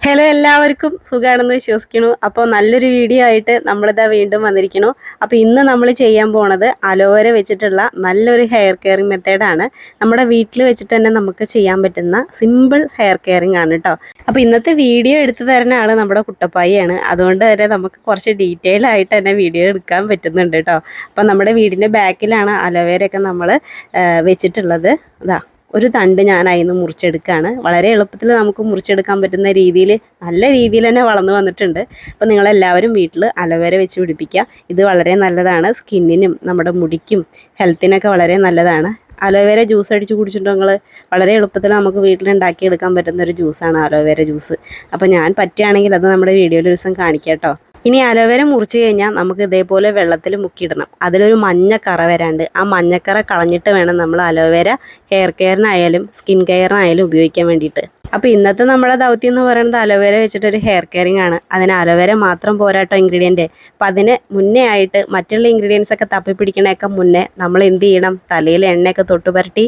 Hello എല്ലാവർക്കും സുഖാണെന്ന് വിശ്വസിക്കുന്നു. അപ്പോൾ നല്ലൊരു വീഡിയോ ആയിട്ട് നമ്മളിതാ വീണ്ടും വന്നിരിക്കുന്നു. അപ്പോൾ ഇന്ന് നമ്മൾ ചെയ്യാൻ പോണത് അലോവേര വെച്ചിട്ടുള്ള നല്ലൊരു ഹെയർ കെയറിങ് മെത്തേഡാണ്. നമ്മുടെ വീട്ടിൽ വെച്ചിട്ട് തന്നെ നമുക്ക് ചെയ്യാൻ പറ്റുന്ന സിമ്പിൾ ഹെയർ കെയറിങ് ആണ് കേട്ടോ. അപ്പോൾ ഇന്നത്തെ വീഡിയോ എടുത്തു തരുന്ന ആൾ നമ്മുടെ കുട്ടപ്പായിയാണ്. അതുകൊണ്ട് തന്നെ നമുക്ക് കുറച്ച് ഡീറ്റെയിൽ ആയിട്ട് തന്നെ വീഡിയോ എടുക്കാൻ പറ്റുന്നുണ്ട് കേട്ടോ. അപ്പോൾ നമ്മുടെ വീടിൻ്റെ ബാക്കിലാണ് അലോവേരയൊക്കെ നമ്മൾ വെച്ചിട്ടുള്ളത്. അതാ ഒരു തണ്ട് ഞാൻ അതിൽ മുറിച്ചെടുക്കുകയാണ്. വളരെ എളുപ്പത്തിൽ നമുക്ക് മുറിച്ചെടുക്കാൻ പറ്റുന്ന രീതിയിൽ നല്ല രീതിയിൽ തന്നെ വളർന്നു വന്നിട്ടുണ്ട്. അപ്പോൾ നിങ്ങളെല്ലാവരും വീട്ടിൽ അലോവേര വെച്ച് പിടിപ്പിക്കുക. ഇത് വളരെ നല്ലതാണ്. സ്കിന്നിനും നമ്മുടെ മുടിക്കും ഹെൽത്തിനൊക്കെ വളരെ നല്ലതാണ്. അലോവേര ജ്യൂസ് അടിച്ച് കുടിച്ചിട്ട് നിങ്ങൾ വളരെ എളുപ്പത്തിൽ നമുക്ക് വീട്ടിലുണ്ടാക്കിയെടുക്കാൻ പറ്റുന്ന ഒരു ജ്യൂസാണ് അലോവേര ജ്യൂസ്. അപ്പോൾ ഞാൻ പറ്റുകയാണെങ്കിൽ അത് നമ്മുടെ വീഡിയോയിൽ ഒരു ദിവസം കാണിക്കാം കേട്ടോ. ഇനി അലോവേര മുറിച്ച് കഴിഞ്ഞാൽ നമുക്ക് ഇതേപോലെ വെള്ളത്തിൽ മുക്കിയിടണം. അതിലൊരു മഞ്ഞക്കറ വരാണ്ട് ആ മഞ്ഞക്കറ കളഞ്ഞിട്ട് വേണം നമ്മൾ അലോവേര ഹെയർ കെയറിനായാലും സ്കിൻ കെയറിനായാലും ഉപയോഗിക്കാൻ വേണ്ടിയിട്ട്. അപ്പോൾ ഇന്നത്തെ നമ്മുടെ ദൗത്യം എന്ന് പറയുന്നത് അലോവേര വെച്ചിട്ടൊരു ഹെയർ കെയറിങ് ആണ്. അതിന് അലോവേര മാത്രം പോരാട്ടോ ഇൻഗ്രീഡിയൻറ്റ്. അപ്പോൾ അതിന് മുന്നേ ആയിട്ട് മറ്റുള്ള ഇൻഗ്രീഡിയൻസ് ഒക്കെ തപ്പി പിടിക്കണേക്കാൾ മുന്നേ നമ്മൾ എന്ത് ചെയ്യണം, തലയിൽ എണ്ണയൊക്കെ തൊട്ട് പുരട്ടി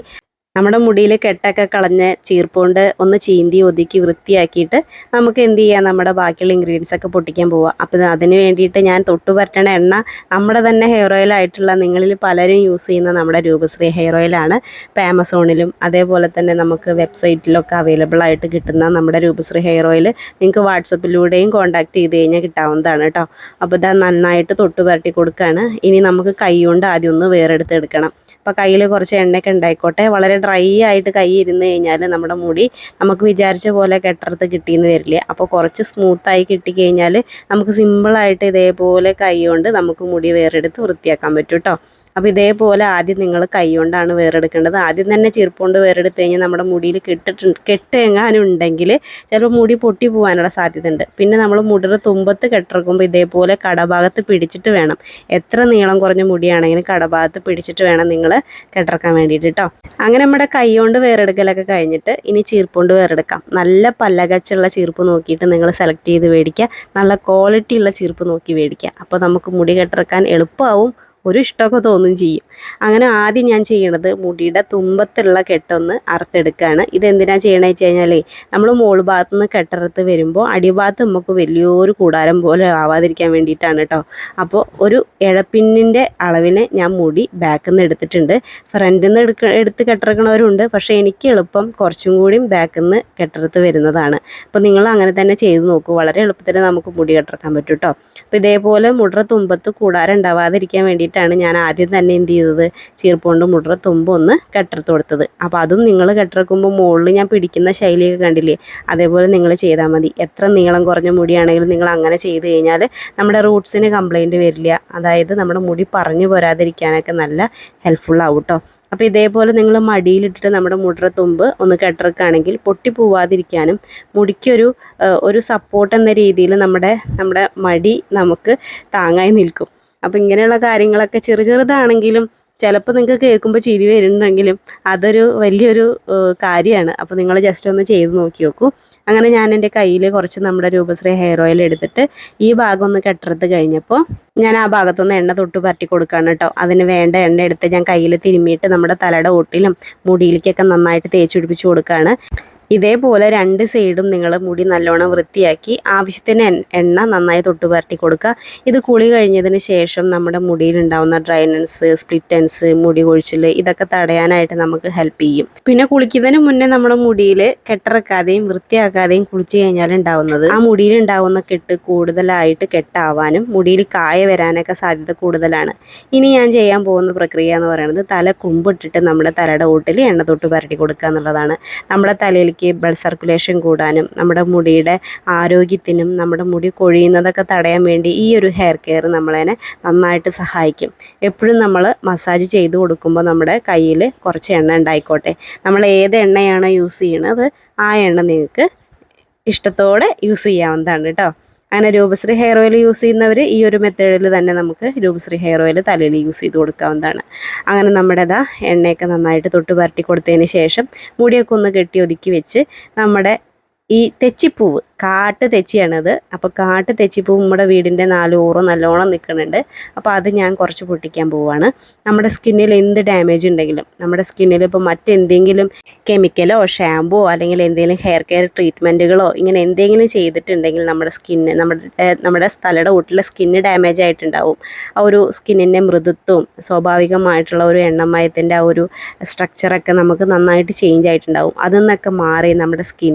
നമ്മുടെ മുടിയിൽ കെട്ടൊക്കെ കളഞ്ഞ് ചീർപ്പുകൊണ്ട് ഒന്ന് ചീന്തി ഒതുക്കി വൃത്തിയാക്കിയിട്ട് നമുക്ക് എന്ത് ചെയ്യാം, നമ്മുടെ ബാക്കിയുള്ള ഇൻഗ്രീഡിയൻസ് ഒക്കെ പൊട്ടിക്കാൻ പോവാം. അപ്പോൾ അതിന് വേണ്ടിയിട്ട് ഞാൻ തൊട്ട് പരട്ടണ എണ്ണ നമ്മുടെ തന്നെ ഹെയർ ഓയിലായിട്ടുള്ള നിങ്ങളിൽ പലരും യൂസ് ചെയ്യുന്ന നമ്മുടെ രൂപശ്രീ ഹെയർ ഓയിലാണ്. ഇപ്പോൾ ആമസോണിലും അതേപോലെ തന്നെ നമുക്ക് വെബ്സൈറ്റിലൊക്കെ അവൈലബിൾ ആയിട്ട് കിട്ടുന്ന നമ്മുടെ രൂപശ്രീ ഹെയർ ഓയിൽ നിങ്ങൾക്ക് വാട്സപ്പിലൂടെയും കോൺടാക്ട് ചെയ്ത് കഴിഞ്ഞാൽ കിട്ടാവുന്നതാണ് കേട്ടോ. അപ്പോൾ ഇത് നന്നായിട്ട് തൊട്ട് പരട്ടി കൊടുക്കുകയാണ്. ഇനി നമുക്ക് കൈ കൊണ്ട് ആദ്യം ഒന്ന് വേറെടുത്ത് എടുക്കണം. അപ്പോൾ കയ്യിൽ കുറച്ച് എണ്ണയൊക്കെ ഉണ്ടായിക്കോട്ടെ. വളരെ ഡ്രൈ ആയിട്ട് കൈ ഇരുന്ന് കഴിഞ്ഞാൽ നമ്മുടെ മുടി നമുക്ക് വിചാരിച്ച പോലെ കെട്ടറുത്ത് കിട്ടിയെന്ന് വരില്ല. അപ്പോൾ കുറച്ച് സ്മൂത്തായി കിട്ടിക്കഴിഞ്ഞാൽ നമുക്ക് സിമ്പിളായിട്ട് ഇതേപോലെ കൈ കൊണ്ട് നമുക്ക് മുടി വേറെടുത്ത് വൃത്തിയാക്കാൻ പറ്റും കേട്ടോ. അപ്പോൾ ഇതേപോലെ ആദ്യം നിങ്ങൾ കൈ കൊണ്ടാണ് വേറെടുക്കേണ്ടത്. ആദ്യം തന്നെ ചെറുപ്പുകൊണ്ട് വേറെടുത്ത് കഴിഞ്ഞാൽ നമ്മുടെ മുടിയിൽ കെട്ടെങ്ങാനും ഉണ്ടെങ്കിൽ ചിലപ്പോൾ മുടി പൊട്ടി പോകാനുള്ള സാധ്യത ഉണ്ട്. പിന്നെ നമ്മൾ മുടിയുടെ തുമ്പത്ത് കെട്ടിറക്കുമ്പോൾ ഇതേപോലെ കടഭാഗത്ത് പിടിച്ചിട്ട് വേണം, എത്ര നീളം കുറഞ്ഞ മുടിയാണെങ്കിലും കടഭാഗത്ത് പിടിച്ചിട്ട് വേണം നിങ്ങൾ കെട്ടിറക്കാൻ വേണ്ടിയിട്ട് കേട്ടോ. അങ്ങനെ നമ്മുടെ കൈ കൊണ്ട് വേറെടുക്കലൊക്കെ കഴിഞ്ഞിട്ട് ഇനി ചീർപ്പുകൊണ്ട് വേറെടുക്കാം. നല്ല പല്ലകച്ചുള്ള ചീർപ്പ് നോക്കിയിട്ട് നിങ്ങൾ സെലക്ട് ചെയ്ത് മേടിക്കുക. നല്ല ക്വാളിറ്റി ഉള്ള ചീർപ്പ് നോക്കി മേടിക്കുക. അപ്പോൾ നമുക്ക് മുടി കെട്ടിറക്കാൻ എളുപ്പമാവും, ഒരു ഇഷ്ടമൊക്കെ തോന്നും ചെയ്യും. അങ്ങനെ ആദ്യം ഞാൻ ചെയ്യണത് മുടിയുടെ തുമ്പത്തുള്ള കെട്ടൊന്ന് അറുത്തെടുക്കുകയാണ്. ഇതെന്തിനാണ് ചെയ്യണമെന്ന് വെച്ച് കഴിഞ്ഞാൽ നമ്മൾ മോൾ ഭാഗത്തു നിന്ന് കെട്ടറുത്ത് വരുമ്പോൾ അടിഭാഗത്ത് നമുക്ക് വലിയൊരു കൂടാരം പോലെ ആവാതിരിക്കാൻ വേണ്ടിയിട്ടാണ് കേട്ടോ. അപ്പോൾ ഒരു ഇഴപ്പിന്നിൻ്റെ അളവിന് ഞാൻ മുടി ബാക്കിൽ നിന്ന് എടുത്തിട്ടുണ്ട്. ഫ്രണ്ടിൽ നിന്ന് എടുത്ത് കെട്ടിറക്കണവരുണ്ട്, പക്ഷേ എനിക്ക് എളുപ്പം കുറച്ചും കൂടിയും ബാക്കിൽ നിന്ന് കെട്ടറുത്ത് വരുന്നതാണ്. അപ്പോൾ നിങ്ങൾ അങ്ങനെ തന്നെ ചെയ്ത് നോക്കൂ. വളരെ എളുപ്പത്തിൽ നമുക്ക് മുടി കെട്ടിറക്കാൻ പറ്റും കേട്ടോ. അപ്പോൾ ഇതേപോലെ മുടിയുടെ തുമ്പത്ത് കൂടാരം ഉണ്ടാവാതിരിക്കാൻ വേണ്ടി ഞാൻ ആദ്യം തന്നെ എന്ത് ചെയ്തത്, ചീർപ്പുകൊണ്ട് മുടിയുടെ തുമ്പ് ഒന്ന് കെട്ടിറത്ത് കൊടുത്തത്. അപ്പോൾ അതും നിങ്ങൾ കെട്ടിറക്കുമ്പോൾ മുകളിൽ ഞാൻ പിടിക്കുന്ന ശൈലിയൊക്കെ കണ്ടില്ലേ, അതേപോലെ നിങ്ങൾ ചെയ്താൽ മതി. എത്ര നീളം കുറഞ്ഞ മുടിയാണെങ്കിലും നിങ്ങൾ അങ്ങനെ ചെയ്ത് കഴിഞ്ഞാൽ നമ്മുടെ റൂട്ട്സിന് കംപ്ലൈൻറ്റ് വരില്ല. അതായത് നമ്മുടെ മുടി പറഞ്ഞു പോരാതിരിക്കാനൊക്കെ നല്ല ഹെൽപ്ഫുള്ളാവും കേട്ടോ. അപ്പോൾ ഇതേപോലെ നിങ്ങൾ മടിയിലിട്ടിട്ട് നമ്മുടെ മുടിയുടെ തുമ്പ് ഒന്ന് കെട്ടിറക്കുകയാണെങ്കിൽ പൊട്ടി പോവാതിരിക്കാനും മുടിക്കൊരു സപ്പോർട്ട് എന്ന രീതിയിൽ നമ്മുടെ മടി നമുക്ക് താങ്ങായി നിൽക്കും. അപ്പോൾ ഇങ്ങനെയുള്ള കാര്യങ്ങളൊക്കെ ചെറുതാണെങ്കിലും ചിലപ്പോൾ നിങ്ങൾക്ക് കേൾക്കുമ്പോൾ ചിരി വരുന്നുണ്ടെങ്കിലും അതൊരു വലിയൊരു കാര്യമാണ്. അപ്പോൾ നിങ്ങൾ ജസ്റ്റ് ഒന്ന് ചെയ്ത് നോക്കി നോക്കൂ. അങ്ങനെ ഞാൻ എൻ്റെ കയ്യിൽ കുറച്ച് നമ്മുടെ രൂപശ്രീ ഹെയർ ഓയിൽ എടുത്തിട്ട് ഈ ഭാഗം ഒന്ന് കെട്ടിറത്ത് കഴിഞ്ഞപ്പോൾ ഞാൻ ആ ഭാഗത്തുനിന്ന് എണ്ണ തൊട്ട് പരട്ടി കൊടുക്കുകയാണ് കേട്ടോ. അതിന് വേണ്ട എണ്ണ എടുത്ത് ഞാൻ കയ്യിൽ തിരുമ്മിയിട്ട് നമ്മുടെ തലയുടെ ഒട്ടിലും മുടിയിലേക്കൊക്കെ നന്നായിട്ട് തേച്ച് പിടിപ്പിച്ച് കൊടുക്കുകയാണ്. ഇതേപോലെ രണ്ട് സൈഡും നിങ്ങൾ മുടി നല്ലോണം വൃത്തിയാക്കി ആവശ്യത്തിന് എണ്ണ നന്നായി തൊട്ട് പരട്ടി കൊടുക്കുക. ഇത് കുളി കഴിഞ്ഞതിന് ശേഷം നമ്മുടെ മുടിയിലുണ്ടാവുന്ന ഡ്രൈനൻസ്, സ്പ്ലിറ്റൻസ്, മുടി കൊഴിച്ചിൽ ഇതൊക്കെ തടയാനായിട്ട് നമുക്ക് ഹെൽപ്പ് ചെയ്യും. പിന്നെ കുളിക്കുന്നതിന് മുന്നേ നമ്മുടെ മുടിയിൽ കെട്ടിറക്കാതെയും വൃത്തിയാക്കാതെയും കുളിച്ച് കഴിഞ്ഞാൽ ഉണ്ടാവുന്നത് ആ മുടിയിലുണ്ടാവുന്ന കെട്ട് കൂടുതലായിട്ട് കെട്ടാവാനും മുടിയിൽ കായ വരാനൊക്കെ സാധ്യത കൂടുതലാണ്. ഇനി ഞാൻ ചെയ്യാൻ പോകുന്ന പ്രക്രിയ എന്ന് പറയുന്നത് തല കുമ്പിട്ടിട്ട് നമ്മുടെ തലയുടെ ഓട്ടിൽ എണ്ണ തൊട്ട് പരട്ടി കൊടുക്കുക എന്നുള്ളതാണ്. നമ്മുടെ തലയിലേക്ക് ബ്ലഡ് സർക്കുലേഷൻ കൂടാനും നമ്മുടെ മുടിയുടെ ആരോഗ്യത്തിനും നമ്മുടെ മുടി കൊഴിയുന്നതൊക്കെ തടയാൻ വേണ്ടി ഈ ഒരു ഹെയർ കെയർ നമ്മളതിനെ നന്നായിട്ട് സഹായിക്കും. എപ്പോഴും നമ്മൾ മസാജ് ചെയ്ത് കൊടുക്കുമ്പോൾ നമ്മുടെ കയ്യിൽ കുറച്ച് എണ്ണ ഉണ്ടായിക്കോട്ടെ. നമ്മൾ ഏത് എണ്ണയാണോ യൂസ് ചെയ്യണത് ആ എണ്ണ നിങ്ങൾക്ക് ഇഷ്ടത്തോടെ യൂസ് ചെയ്യാവുന്നതാണ് കേട്ടോ. അങ്ങനെ രൂപശ്രീ ഹെയർ ഓയിൽ യൂസ് ചെയ്യുന്നവർ ഈ ഒരു മെത്തേഡിൽ തന്നെ നമുക്ക് രൂപശ്രീ ഹെയർ ഓയിൽ തലയിൽ യൂസ് ചെയ്ത് കൊടുക്കാവുന്നതാണ്. അങ്ങനെ നമ്മുടേതാ എണ്ണയൊക്കെ നന്നായിട്ട് തൊട്ട് പരട്ടി കൊടുത്തതിന് ശേഷം മുടിയൊക്കെ ഒന്ന് കെട്ടി ഒതുക്കി വെച്ച് നമ്മുടെ ഈ തെച്ചിപ്പൂവ് കാട്ട് തെച്ചിയാണിത്. അപ്പോൾ കാട്ട് തെച്ചിപ്പൂ നമ്മുടെ വീടിൻ്റെ 4 ഓറും നല്ലോണം നിൽക്കുന്നുണ്ട്. അപ്പോൾ അത് ഞാൻ കുറച്ച് പൊട്ടിക്കാൻ പോവുകയാണ്. നമ്മുടെ സ്കിന്നിൽ എന്ത് ഡാമേജ് ഉണ്ടെങ്കിലും, നമ്മുടെ സ്കിന്നിൽ ഇപ്പോൾ മറ്റെന്തെങ്കിലും കെമിക്കലോ ഷാമ്പുവോ അല്ലെങ്കിൽ എന്തെങ്കിലും ഹെയർ കെയർ ട്രീറ്റ്മെൻറ്റുകളോ ഇങ്ങനെ എന്തെങ്കിലും ചെയ്തിട്ടുണ്ടെങ്കിൽ നമ്മുടെ സ്ഥലയുടെ വീട്ടിലെ സ്കിന്ന് ഡാമേജ് ആയിട്ടുണ്ടാവും. ആ ഒരു സ്കിന്നിൻ്റെ മൃദുത്വവും സ്വാഭാവികമായിട്ടുള്ള ഒരു എണ്ണമയത്തിൻ്റെ ആ ഒരു സ്ട്രക്ചറൊക്കെ നമുക്ക് നന്നായിട്ട് ചേഞ്ച് ആയിട്ടുണ്ടാവും. അതിൽ നിന്നൊക്കെ മാറി നമ്മുടെ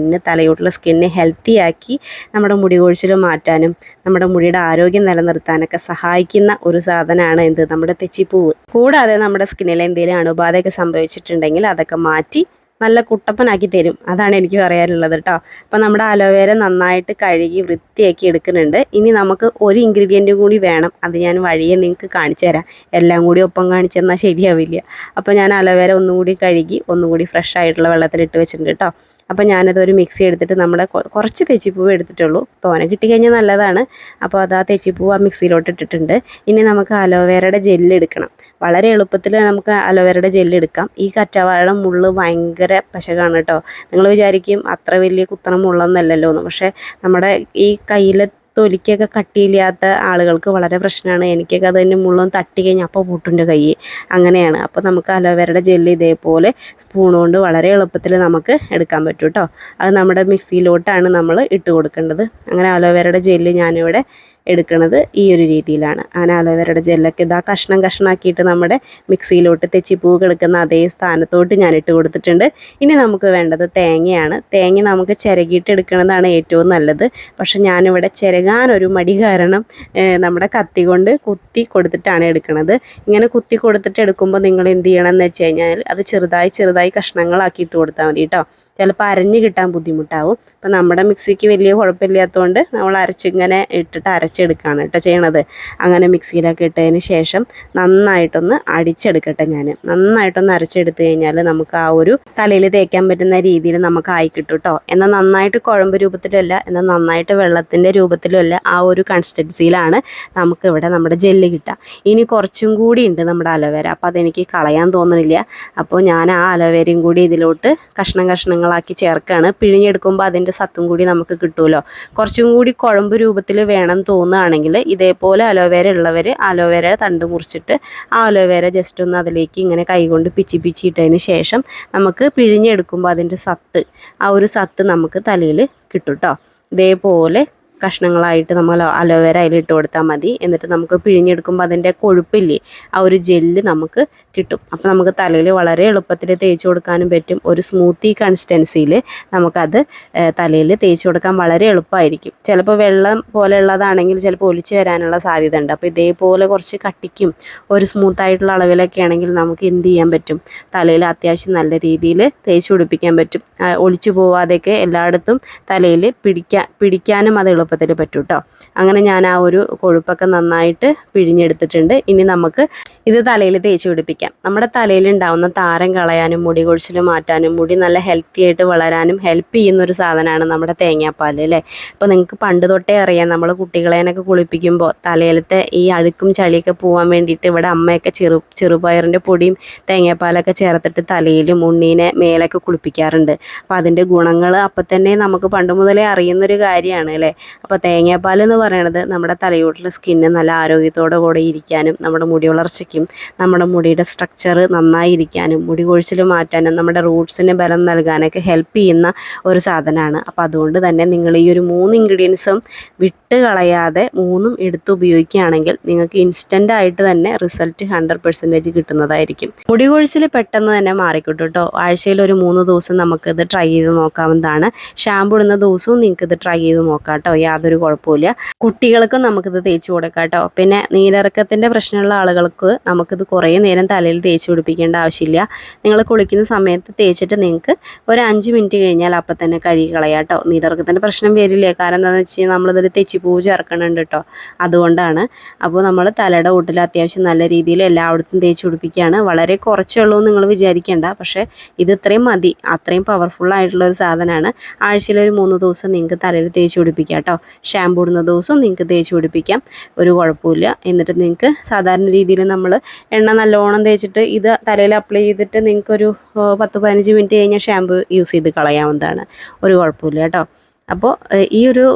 തലയോട്ടുള്ള സ്കിന്ന് ഹെൽത്തി ആക്കി നമ്മുടെ മുടി കൊഴിച്ചിൽ മാറ്റാനും നമ്മുടെ മുടിയുടെ ആരോഗ്യം നിലനിർത്താനൊക്കെ സഹായിക്കുന്ന ഒരു സാധനമാണ് നമ്മുടെ തെച്ചിപ്പൂവ്. കൂടാതെ നമ്മുടെ സ്കിന്നിൽ എന്തെങ്കിലും അണുബാധയൊക്കെ സംഭവിച്ചിട്ടുണ്ടെങ്കിൽ അതൊക്കെ മാറ്റി നല്ല കുട്ടപ്പനാക്കി തരും. അതാണ് എനിക്ക് പറയാനുള്ളത് കേട്ടോ. അപ്പോൾ നമ്മുടെ അലോവേര നന്നായിട്ട് കഴുകി വൃത്തിയാക്കി എടുക്കുന്നുണ്ട്. ഇനി നമുക്ക് ഒരു ഇൻഗ്രീഡിയൻറ്റും കൂടി വേണം. അത് ഞാൻ വഴിയെ നിങ്ങൾക്ക് കാണിച്ചു തരാം. എല്ലാം കൂടി ഒപ്പം കാണിച്ചു തന്നാൽ ശരിയാവില്ല. അപ്പോൾ ഞാൻ അലോവേര ഒന്നുകൂടി കഴുകി ഒന്നുകൂടി ഫ്രഷ് ആയിട്ടുള്ള വെള്ളത്തിലിട്ട് വെച്ചിട്ടുണ്ട് കേട്ടോ. അപ്പോൾ ഞാനതൊരു മിക്സി എടുത്തിട്ട് നമ്മുടെ കുറച്ച് തെച്ചിപ്പൂവ് എടുത്തിട്ടുള്ളൂ. തോനെ കിട്ടിക്കഴിഞ്ഞാൽ നല്ലതാണ്. അപ്പോൾ അത് ആ തെച്ചിപ്പൂവ് ആ മിക്സിയിലോട്ട് ഇട്ടിട്ടുണ്ട്. ഇനി നമുക്ക് അലോവേരയുടെ ജെല്ല് എടുക്കണം. വളരെ എളുപ്പത്തിൽ നമുക്ക് അലോവേരയുടെ ജെല്ല് എടുക്കാം. ഈ കറ്റാവാഴ മുള്ള് ഭയങ്കര പശകാണ് കേട്ടോ. നിങ്ങൾ വിചാരിക്കും അത്ര വലിയ കുത്തണ മുള്ളൊന്നല്ലല്ലോ എന്ന്. പക്ഷേ നമ്മുടെ ഈ കയ്യിലെ തൊലിക്കൊക്കെ കട്ടിയില്ലാത്ത ആളുകൾക്ക് വളരെ പ്രശ്നമാണ്. എനിക്കൊക്കെ അതിൻ്റെ മുള്ളൊന്ന് തട്ടി കഴിഞ്ഞാൽ അപ്പോൾ പൊട്ടുണ്ട് കൈ. അങ്ങനെയാണ്. അപ്പോൾ നമുക്ക് അലോവേരയുടെ ജെല്ല് ഇതേപോലെ സ്പൂൺ കൊണ്ട് വളരെ എളുപ്പത്തിൽ നമുക്ക് എടുക്കാൻ പറ്റും കേട്ടോ. അത് നമ്മുടെ മിക്സിയിലോട്ടാണ് നമ്മൾ ഇട്ട് കൊടുക്കേണ്ടത്. അങ്ങനെ അലോവേരയുടെ ജെല്ല് ഞാനിവിടെ എടുക്കുന്നത് ഈ ഒരു രീതിയിലാണ്. അങ്ങനെ അലോവേരയുടെ ജെല്ലൊക്കെ ഇതാ കഷ്ണം കഷ്ണമാക്കിയിട്ട് നമ്മുടെ മിക്സിയിലോട്ട് തെച്ചിപ്പൂ കിടക്കുന്ന അതേ സ്ഥാനത്തോട്ട് ഞാൻ ഇട്ട് കൊടുത്തിട്ടുണ്ട്. ഇനി നമുക്ക് വേണ്ടത് തേങ്ങയാണ്. തേങ്ങ നമുക്ക് ചിരകിയിട്ട് എടുക്കുന്നതാണ് ഏറ്റവും നല്ലത്. പക്ഷെ ഞാനിവിടെ ചിരകാനൊരു മടി കാരണം നമ്മുടെ കത്തി കൊണ്ട് കുത്തി കൊടുത്തിട്ടാണ് എടുക്കുന്നത്. ഇങ്ങനെ കുത്തി കൊടുത്തിട്ട് എടുക്കുമ്പോൾ നിങ്ങൾ എന്ത് ചെയ്യണം എന്ന് വെച്ച് കഴിഞ്ഞാൽ അത് ചെറുതായി കഷ്ണങ്ങളാക്കി ഇട്ട് കൊടുത്താൽ മതി കേട്ടോ. ചിലപ്പോൾ അരഞ്ഞ് കിട്ടാൻ ബുദ്ധിമുട്ടാവും. അപ്പം നമ്മുടെ മിക്സിക്ക് വലിയ കുഴപ്പമില്ലാത്തതുകൊണ്ട് നമ്മൾ ഇങ്ങനെ ഇട്ടിട്ട് അരച്ചെടുക്കുകയാണ് കേട്ടോ ചെയ്യണത്. അങ്ങനെ മിക്സിയിലൊക്കെ ഇട്ടതിന് ശേഷം നന്നായിട്ടൊന്ന് അടിച്ചെടുക്കട്ടെ. നന്നായിട്ടൊന്ന് അരച്ചെടുത്ത് കഴിഞ്ഞാൽ നമുക്ക് ആ ഒരു തലയിൽ തേക്കാൻ പറ്റുന്ന രീതിയിൽ നമുക്ക് ആയി കിട്ടും കേട്ടോ. എന്നാൽ നന്നായിട്ട് കുഴമ്പ് രൂപത്തിലല്ല, എന്നാൽ നന്നായിട്ട് വെള്ളത്തിൻ്റെ രൂപത്തിലല്ല, ആ ഒരു കൺസിസ്റ്റൻസിയിലാണ് നമുക്കിവിടെ നമ്മുടെ ജെല്ല് കിട്ടുക. ഇനി കുറച്ചും കൂടി ഉണ്ട് നമ്മുടെ അലോവേര. അപ്പോൾ അതെനിക്ക് കളയാൻ തോന്നുന്നില്ല. അപ്പോൾ ഞാൻ ആ അലോവേരയും കൂടി ഇതിലോട്ട് കഷ്ണങ്ങളാക്കി ചേർക്കുകയാണ്. പിഴിഞ്ഞെടുക്കുമ്പോൾ അതിൻ്റെ സത്തും കൂടി നമുക്ക് കിട്ടുമല്ലോ. കുറച്ചും കൂടി കുഴമ്പ് രൂപത്തിൽ വേണം തോന്നുകയാണെങ്കിൽ ഇതേപോലെ അലോവേര ഉള്ളവർ അലോവേര തണ്ട് മുറിച്ചിട്ട് ആ അലോവേര ജസ്റ്റ് ഒന്ന് അതിലേക്ക് ഇങ്ങനെ കൈകൊണ്ട് പിച്ചിട്ടതിന് ശേഷം നമുക്ക് പിഴിഞ്ഞെടുക്കുമ്പോൾ അതിൻ്റെ ആ ഒരു സത്ത് നമുക്ക് തലയിൽ കിട്ടും കേട്ടോ. ഇതേപോലെ കഷ്ണങ്ങളായിട്ട് നമ്മൾ അലോവേര അതിലിട്ട് കൊടുത്താൽ മതി. എന്നിട്ട് നമുക്ക് പിഴിഞ്ഞെടുക്കുമ്പോൾ അതിൻ്റെ കൊഴുപ്പില്ലേ, ആ ഒരു ജെല്ല് നമുക്ക് കിട്ടും. അപ്പോൾ നമുക്ക് തലയിൽ വളരെ എളുപ്പത്തിൽ തേച്ച് കൊടുക്കാനും പറ്റും. ഒരു സ്മൂത്തി കൺസിസ്റ്റൻസിയിൽ നമുക്കത് തലയിൽ തേച്ച് കൊടുക്കാൻ വളരെ എളുപ്പമായിരിക്കും. ചിലപ്പോൾ വെള്ളം പോലെയുള്ളതാണെങ്കിൽ ചിലപ്പോൾ ഒലിച്ച് വരാനുള്ള സാധ്യത ഉണ്ട്. അപ്പോൾ ഇതേപോലെ കുറച്ച് കട്ടിക്കും ഒരു സ്മൂത്തായിട്ടുള്ള അളവിലൊക്കെ ആണെങ്കിൽ നമുക്ക് എന്ത് ചെയ്യാൻ പറ്റും, തലയിൽ അത്യാവശ്യം നല്ല രീതിയിൽ തേച്ച് പിടിപ്പിക്കാൻ പറ്റും. ഒലിച്ചു പോവാതെയൊക്കെ എല്ലായിടത്തും തലയിൽ പിടിക്കാനും അത് എളുപ്പത്തിൽ പറ്റും കേട്ടോ. അങ്ങനെ ഞാൻ ആ ഒരു കൊഴുപ്പൊക്കെ നന്നായിട്ട് പിഴിഞ്ഞെടുത്തിട്ടുണ്ട്. ഇനി നമുക്ക് ഇത് തലയിൽ തേച്ച് പിടിപ്പിക്കാം. നമ്മുടെ തലയിൽ ഉണ്ടാവുന്ന താരം കളയാനും മുടി കൊഴിച്ചിൽ മാറ്റാനും മുടി നല്ല ഹെൽത്തി ആയിട്ട് വളരാനും ഹെൽപ്പ് ചെയ്യുന്നൊരു സാധനമാണ് നമ്മുടെ തേങ്ങാപ്പാൽ അല്ലേ. അപ്പോൾ നിങ്ങൾക്ക് പണ്ട് തൊട്ടേ അറിയാം, നമ്മൾ കുട്ടികളെയൊക്കെ കുളിപ്പിക്കുമ്പോൾ തലയിലത്തെ ഈ അഴുക്കും ചളിയൊക്കെ പോകാൻ വേണ്ടിയിട്ട് ഇവിടെ അമ്മയൊക്കെ ചെറുപയറിൻ്റെ പൊടിയും തേങ്ങാപ്പാലൊക്കെ ചേർത്തിട്ട് തലയിലും ഉണ്ണീനെ മേലൊക്കെ കുളിപ്പിക്കാറുണ്ട്. അപ്പോൾ അതിൻ്റെ ഗുണങ്ങൾ അപ്പം തന്നെ നമുക്ക് പണ്ട് മുതലേ അറിയുന്നൊരു കാര്യമാണ് അല്ലേ. അപ്പോൾ തേങ്ങാപ്പാൽ എന്ന് പറയുന്നത് നമ്മുടെ തലയോട്ടിലെ സ്കിന്ന് നല്ല ആരോഗ്യത്തോടെ കൂടെ ഇരിക്കാനും നമ്മുടെ മുടി വളർച്ചയ്ക്കും നമ്മുടെ മുടിയുടെ സ്ട്രക്ചർ നന്നായിരിക്കാനും മുടി കൊഴിച്ചിൽ മാറ്റാനും നമ്മുടെ റൂട്ട്സിന് ബലം നൽകാനൊക്കെ ഹെൽപ്പ് ചെയ്യുന്ന ഒരു സാധനമാണ്. അപ്പോൾ അതുകൊണ്ട് തന്നെ നിങ്ങൾ ഈ ഒരു 3 ഇൻഗ്രീഡിയൻസും വിട്ട് കളയാതെ 3ഉം എടുത്ത് ഉപയോഗിക്കുകയാണെങ്കിൽ നിങ്ങൾക്ക് ഇൻസ്റ്റൻ്റ് ആയിട്ട് തന്നെ റിസൾട്ട് 100% കിട്ടുന്നതായിരിക്കും. മുടി കൊഴിച്ചിൽ പെട്ടെന്ന് തന്നെ മാറിക്കിട്ടും കേട്ടോ. ആഴ്ചയിൽ ഒരു 3 ദിവസം നമുക്കിത് ട്രൈ ചെയ്ത് നോക്കാവുന്നതാണ്. ഷാമ്പു ഇടുന്ന ദിവസവും നിങ്ങൾക്കിത് ട്രൈ ചെയ്ത് നോക്കാം കേട്ടോ. യാതൊരു കുഴപ്പമില്ല. കുട്ടികൾക്കും നമുക്കിത് തേച്ച് കൊടുക്കാം കേട്ടോ. പിന്നെ നീരിറക്കത്തിൻ്റെ പ്രശ്നമുള്ള ആളുകൾക്ക് നമുക്കിത് കുറേ നേരം തലയിൽ തേച്ച് പിടിപ്പിക്കേണ്ട ആവശ്യമില്ല. നിങ്ങൾ കുളിക്കുന്ന സമയത്ത് തേച്ചിട്ട് നിങ്ങൾക്ക് ഒരു 5 മിനിറ്റ് കഴിഞ്ഞാൽ അപ്പം തന്നെ കഴുകി കളയാം കേട്ടോ. നീരിറക്കത്തിൻ്റെ പ്രശ്നം വരില്ലേ. കാരണം എന്താണെന്ന് വെച്ച് കഴിഞ്ഞാൽ നമ്മളിതിൽ തെച്ചിപ്പൂ ചേർക്കണുണ്ട് കേട്ടോ. അതുകൊണ്ടാണ്. അപ്പോൾ നമ്മൾ തലയുടെ കൂട്ടിൽ അത്യാവശ്യം നല്ല രീതിയിൽ എല്ലായിടത്തും തേച്ച് പിടിപ്പിക്കുകയാണ്. വളരെ കുറച്ചേ ഉള്ളൂ നിങ്ങൾ വിചാരിക്കേണ്ട. പക്ഷേ ഇത് ഇത്രയും മതി. അത്രയും പവർഫുള്ളായിട്ടുള്ള ഒരു സാധനമാണ്. ആഴ്ചയിൽ ഒരു 3 ദിവസം നിങ്ങൾക്ക് തലയിൽ തേച്ച് പിടിപ്പിക്കാം കേട്ടോ. ഷാമ്പൂ ഇടുന്ന ദിവസം നിങ്ങൾക്ക് തേച്ച് പിടിപ്പിക്കാം, ഒരു കുഴപ്പമില്ല. എന്നിട്ട് നിങ്ങൾക്ക് സാധാരണ രീതിയിൽ നമ്മൾ എണ്ണ നല്ലോണം തേച്ചിട്ട് ഇത് തലയിൽ അപ്ലൈ ചെയ്തിട്ട് നിങ്ങൾക്കൊരു 10-15 മിനിറ്റ് കഴിഞ്ഞാൽ ഷാമ്പൂ യൂസ് ചെയ്ത് കളയാവുന്നതാണ്. ഒരു കുഴപ്പമില്ല കേട്ടോ. അപ്പോൾ ഈ ഒരു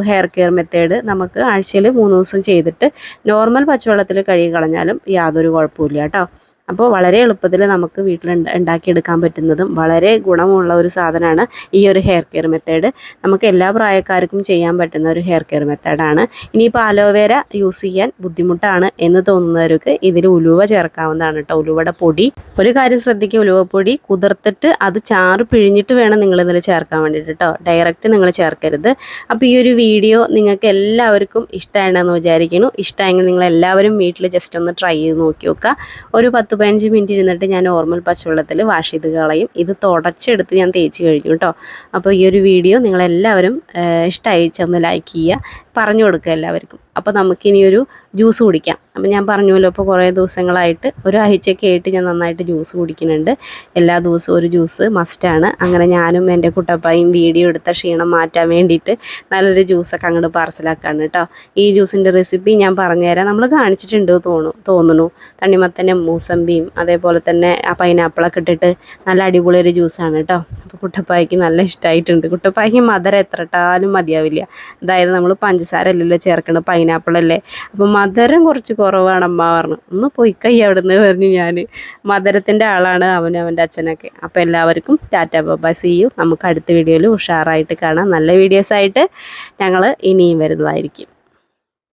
ഹെയർ കെയർ മെത്തേഡ് നമുക്ക് ആഴ്ചയിൽ 3 ദിവസം ചെയ്തിട്ട് നോർമൽ പച്ചവെള്ളത്തിൽ കഴുകി കളഞ്ഞാലും യാതൊരു കുഴപ്പമില്ല കേട്ടോ. അപ്പോൾ വളരെ എളുപ്പത്തിൽ നമുക്ക് വീട്ടിൽ ഉണ്ടാക്കിയെടുക്കാൻ പറ്റുന്നതും വളരെ ഗുണമുള്ള ഒരു സാധനമാണ് ഈ ഒരു ഹെയർ കെയർ മെത്തേഡ്. നമുക്ക് എല്ലാ പ്രായക്കാർക്കും ചെയ്യാൻ പറ്റുന്ന ഒരു ഹെയർ കെയർ മെത്തേഡാണ്. ഇനിയിപ്പോൾ അലോവേര യൂസ് ചെയ്യാൻ ബുദ്ധിമുട്ടാണ് എന്ന് തോന്നുന്നവർക്ക് ഇതിൽ ഉലുവ ചേർക്കാവുന്നതാണ് കേട്ടോ. ഉലുവയുടെ പൊടി, ഒരു കാര്യം ശ്രദ്ധിക്കുക, ഉലുവപ്പൊടി കുതിർത്തിട്ട് അത് ചാറ് പിഴിഞ്ഞിട്ട് വേണം നിങ്ങളിതിൽ ചേർക്കാൻ വേണ്ടിയിട്ട് കേട്ടോ. ഡയറക്റ്റ് നിങ്ങൾ ചേർക്കരുത്. അപ്പോൾ ഈ ഒരു വീഡിയോ നിങ്ങൾക്ക് എല്ലാവർക്കും ഇഷ്ടമാണെന്ന് വിചാരിക്കുന്നു. ഇഷ്ടമായെങ്കിൽ നിങ്ങളെല്ലാവരും വീട്ടിൽ ജസ്റ്റ് ഒന്ന് ട്രൈ ചെയ്ത് നോക്കി നോക്കുക. ഒരു 10-15 മിനിറ്റ് ഇരുന്നിട്ട് ഞാൻ നോർമൽ പച്ചവെള്ളത്തിൽ വാഷ് ചെയ്ത് കളയും. ഇത് തുടച്ചെടുത്ത് ഞാൻ തേച്ച് കഴിഞ്ഞു കേട്ടോ. അപ്പോൾ ഈ ഒരു വീഡിയോ നിങ്ങളെല്ലാവരും ഇഷ്ടമായി ചെന്ന് ലൈക്ക് ചെയ്യുക, പറഞ്ഞു കൊടുക്കുക എല്ലാവർക്കും. അപ്പോൾ നമുക്കിനിയൊരു ജ്യൂസ് കുടിക്കാം. അപ്പോൾ ഞാൻ പറഞ്ഞല്ലോ, ഇപ്പോൾ കുറേ ദിവസങ്ങളായിട്ട് ഒരാഴ്ചയൊക്കെ ആയിട്ട് ഞാൻ നന്നായിട്ട് ജ്യൂസ് കുടിക്കുന്നുണ്ട്. എല്ലാ ദിവസവും ഒരു ജ്യൂസ് മസ്റ്റാണ്. അങ്ങനെ ഞാനും എൻ്റെ കുട്ടപ്പായും വീഡിയോ എടുത്ത ക്ഷീണം മാറ്റാൻ വേണ്ടിയിട്ട് നല്ലൊരു ജ്യൂസൊക്കെ അങ്ങോട്ട് പാർസലാക്കാണ് കേട്ടോ. ഈ ജ്യൂസിൻ്റെ റെസിപ്പി ഞാൻ പറഞ്ഞുതരാം. നമ്മൾ കാണിച്ചിട്ടുണ്ട് തോന്നുന്നു. തണ്ണിമത്തനും മൂസമ്പിയും അതേപോലെ തന്നെ ആ പൈനാപ്പിളൊക്കെ ഇട്ടിട്ട് നല്ല അടിപൊളി ഒരു ജ്യൂസാണ് കേട്ടോ. അപ്പോൾ കുട്ടപ്പായ്ക്ക് നല്ല ഇഷ്ടമായിട്ടുണ്ട്. കുട്ടപ്പായ്ക്ക് മധുരം എത്ര ഇട്ടാലും മതിയാവില്ല. അതായത് നമ്മൾ പഞ്ചസാര അല്ലല്ലോ ചേർക്കണം, പൈനാപ്പിളല്ലേ. അപ്പോൾ മധുരം കുറച്ച് കുറവാണ് അമ്മ പറഞ്ഞു. ഒന്ന് പോയി കൈ അവിടെ നിന്ന് പറഞ്ഞു. ഞാൻ മധുരത്തിൻ്റെ ആളാണ് അവൻ്റെ അച്ഛനൊക്കെ. അപ്പോൾ എല്ലാവർക്കും ടാറ്റ ബൈ, സീ യു. നമുക്ക് അടുത്ത വീഡിയോയിൽ ഉഷാറായിട്ട് കാണാം. നല്ല വീഡിയോസായിട്ട് ഞങ്ങൾ ഇനിയും വരുന്നതായിരിക്കും.